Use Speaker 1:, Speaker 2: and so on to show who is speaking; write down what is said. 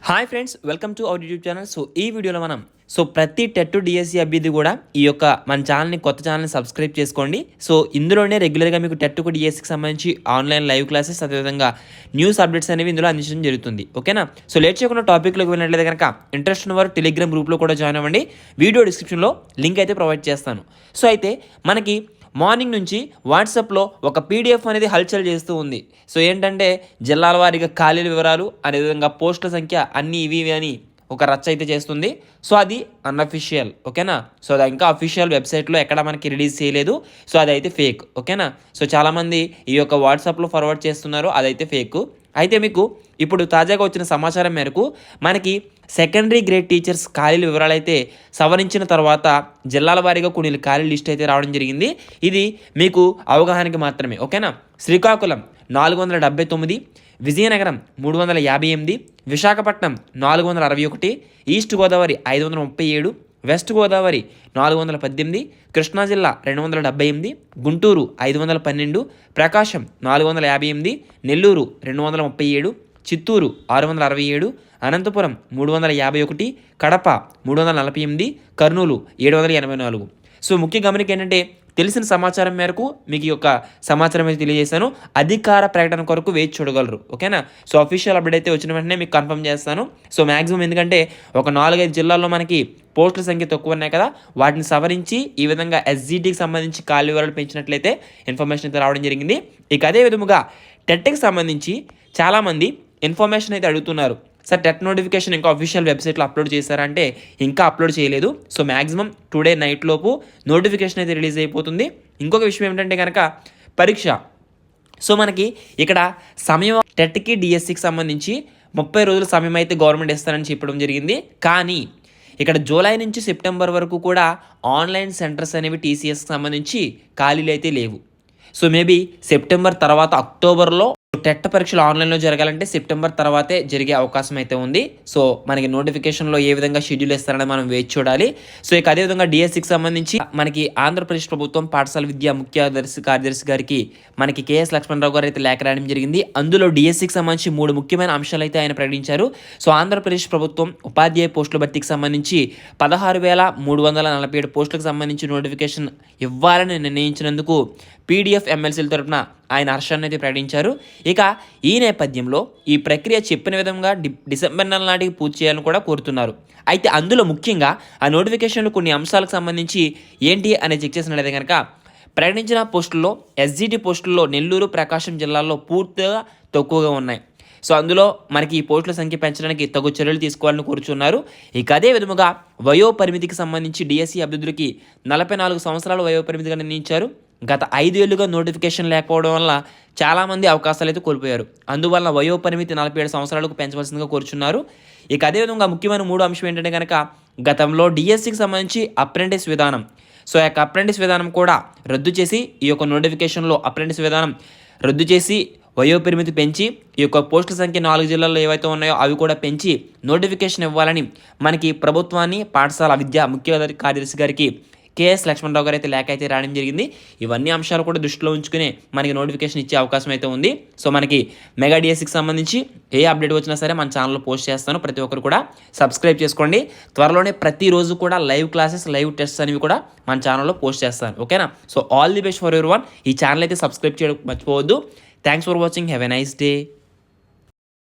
Speaker 1: Hi friends, welcome to our YouTube channel. ఈ వీడియోలో మనం ప్రతి టెట్ డిఎస్సి అభ్యర్థి కూడా ఈ యొక్క మన ఛానల్ని కొత్త ఛానల్ని సబ్స్క్రైబ్ చేసుకోండి. ఇందులోనే రెగ్యులర్గా మీకు టెట్కు డిఎస్సికి సంబంధించి ఆన్లైన్ లైవ్ క్లాసెస్, అదేవిధంగా న్యూస్ అప్డేట్స్ అనేవి ఇందులో అందించడం జరుగుతుంది. ఓకేనా? లేట్ చేయకుండా టాపిక్లోకి వెళ్ళినట్లయితే కనుక ఇంట్రెస్ట్ ఉన్నవారు టెలిగ్రామ్ గ్రూప్లో కూడా జాయిన్ అవ్వండి. వీడియో డిస్క్రిప్షన్లో లింక్ అయితే ప్రొవైడ్ చేస్తాను. అయితే మనకి మార్నింగ్ నుంచి వాట్సాప్లో ఒక పీడిఎఫ్ అనేది హల్చల్ చేస్తూ ఉంది. ఏంటంటే జిల్లాల వారీగా ఖాళీల వివరాలు, అదేవిధంగా పోస్టుల సంఖ్య అన్నీ ఇవి అని ఒక రచ్చ అయితే చేస్తుంది. అది అన్అఫిషియల్. ఓకేనా? అది ఇంకా అఫీషియల్ వెబ్సైట్లో ఎక్కడ మనకి రిలీజ్ చేయలేదు. అది అయితే ఫేక్. ఓకేనా? చాలామంది ఈ యొక్క వాట్సాప్లో ఫార్వర్డ్ చేస్తున్నారు, అదైతే ఫేక్. అయితే మీకు ఇప్పుడు తాజాగా వచ్చిన సమాచారం మేరకు మనకి సెకండరీ గ్రేడ్ టీచర్స్ ఖాళీల వివరాలు అయితే సవరించిన తర్వాత జిల్లాల వారీగా కొన్ని ఖాళీ లిస్ట్ అయితే రావడం జరిగింది. ఇది మీకు అవగాహనకి మాత్రమే. ఓకేనా? శ్రీకాకుళం 479, విజయనగరం 358, విశాఖపట్నం 461, ఈస్ట్ గోదావరి 537, వెస్ట్ గోదావరి 418, కృష్ణా జిల్లా 278, గుంటూరు 512, ప్రకాశం 458, నెల్లూరు 237, చిత్తూరు 667, అనంతపురం 351, కడప 348, కర్నూలు 784. ముఖ్య గమనిక ఏంటంటే తెలిసిన సమాచారం మేరకు మీకు ఈ యొక్క సమాచారం అయితే తెలియజేశాను. అధికార ప్రకటన కొరకు వేచి చూడగలరు. ఓకేనా? అఫీషియల్ అప్డేట్ అయితే వచ్చిన వెంటనే మీకు కన్ఫర్మ్ చేస్తాను. మ్యాక్సిమం ఎందుకంటే ఒక 4-5 జిల్లాల్లో మనకి పోస్టుల సంఖ్య తక్కువ ఉన్నాయి కదా, వాటిని సవరించి ఈ విధంగా ఎస్జిటికి సంబంధించి ఖాళీ వివరాలు పెంచినట్లయితే ఇన్ఫర్మేషన్ అయితే రావడం జరిగింది. అదే విధముగా టెట్కి సంబంధించి చాలామంది ఇన్ఫర్మేషన్ అయితే అడుగుతున్నారు. టెట్ నోటిఫికేషన్ ఇంకా అఫీషియల్ వెబ్సైట్లో అప్లోడ్ చేశారంటే ఇంకా అప్లోడ్ చేయలేదు. మ్యాక్సిమం టుడే నైట్ లోపు నోటిఫికేషన్ అయితే రిలీజ్ అయిపోతుంది. ఇంకొక విషయం ఏమిటంటే కనుక పరీక్ష. మనకి ఇక్కడ సమయం టెట్కి డిఎస్సికి సంబంధించి 30 రోజుల సమయం అయితే గవర్నమెంట్ ఇస్తారని చెప్పడం జరిగింది. కానీ ఇక్కడ జూలై నుంచి సెప్టెంబర్ వరకు కూడా ఆన్లైన్ సెంటర్స్ అనేవి టీసీఎస్కి సంబంధించి ఖాళీలు అయితే లేవు. మేబీ సెప్టెంబర్ తర్వాత అక్టోబర్లో టెట్ పరీక్షలు ఆన్లైన్లో జరగాలంటే సెప్టెంబర్ తర్వాతే జరిగే అవకాశం అయితే ఉంది. మనకి నోటిఫికేషన్లో ఏ విధంగా షెడ్యూల్ ఇస్తారని మనం వేచి చూడాలి. అదేవిధంగా డిఎస్సికి సంబంధించి మనకి ఆంధ్రప్రదేశ్ ప్రభుత్వం పాఠశాల విద్యా ముఖ్య కార్యదర్శి గారికి మనకి కేఎస్ లక్ష్మణరావు గారు అయితే లేఖ రాయడం జరిగింది. అందులో డిఎస్సికి సంబంధించి 3 ముఖ్యమైన అంశాలు అయితే ఆయన ప్రకటించారు. ఆంధ్రప్రదేశ్ ప్రభుత్వం ఉపాధ్యాయ పోస్టుల భర్తీకి సంబంధించి 16,347 పోస్టులకు సంబంధించి నోటిఫికేషన్ ఇవ్వాలని నిర్ణయించినందుకు పీడిఎఫ్ ఎమ్మెల్సీల తరపున ఆయన హర్షాన్ని అయితే ప్రకటించారు. ఈ నేపథ్యంలో ఈ ప్రక్రియ చెప్పిన విధంగా డిసెంబర్ నెల నాటికి పూర్తి చేయాలని కూడా కోరుతున్నారు. అయితే అందులో ముఖ్యంగా ఆ నోటిఫికేషన్లో కొన్ని అంశాలకు సంబంధించి ఏంటి అనేది చెక్ చేసినట్లయితే కనుక ప్రకటించిన పోస్టుల్లో ఎస్జిటి పోస్టుల్లో నెల్లూరు, ప్రకాశం జిల్లాల్లో పూర్తిగా తక్కువగా ఉన్నాయి. అందులో మనకి ఈ పోస్టుల సంఖ్య పెంచడానికి తగు చర్యలు తీసుకోవాలని కోరుచున్నారు. అదే విధముగా వయో పరిమితికి సంబంధించి డిఎస్సి అభ్యర్థులకి 44 సంవత్సరాల వయో పరిమితిగా నిర్ణయించారు. గత 5 ఏళ్లుగా నోటిఫికేషన్ లేకపోవడం వల్ల చాలామంది అవకాశాలు అయితే కోల్పోయారు. అందువల్ల వయో పరిమితి 47 సంవత్సరాలకు పెంచవలసిందిగా కోరుచున్నారు. అదేవిధంగా ముఖ్యమైన 3 అంశం ఏంటంటే కనుక గతంలో డిఎస్సికి సంబంధించి అప్రెంటిస్ విధానం, అప్రెంటిస్ విధానం కూడా రద్దు చేసి ఈ యొక్క నోటిఫికేషన్లో అప్రెంటిస్ విధానం రద్దు చేసి వయో పరిమితి పెంచి ఈ యొక్క పోస్టుల సంఖ్య 4 జిల్లాల్లో ఏవైతే ఉన్నాయో అవి కూడా పెంచి నోటిఫికేషన్ ఇవ్వాలని మనకి ప్రభుత్వాన్ని పాఠశాల విద్యా ముఖ్య కార్యదర్శి గారికి కేఎస్ లక్ష్మణరావు గారు అయితే లేఖ అయితే రాయడం జరిగింది. ఇవన్నీ అంశాలు కూడా దృష్టిలో ఉంచుకుని మనకి నోటిఫికేషన్ ఇచ్చే అవకాశం అయితే ఉంది. మనకి మెగా డిఎస్సికి సంబంధించి ఏ అప్డేట్ వచ్చినా సరే మన ఛానల్లో పోస్ట్ చేస్తాను. ప్రతి ఒక్కరు కూడా సబ్స్క్రైబ్ చేసుకోండి. త్వరలోనే ప్రతిరోజు కూడా లైవ్ క్లాసెస్, లైవ్ టెస్ట్స్ అనేవి కూడా మన ఛానల్లో పోస్ట్ చేస్తాను. ఓకేనా? All the best for everyone. ఈ ఛానల్ అయితే సబ్స్క్రైబ్ చేయడం మర్చిపోవద్దు. Thanks for watching. Have a nice day.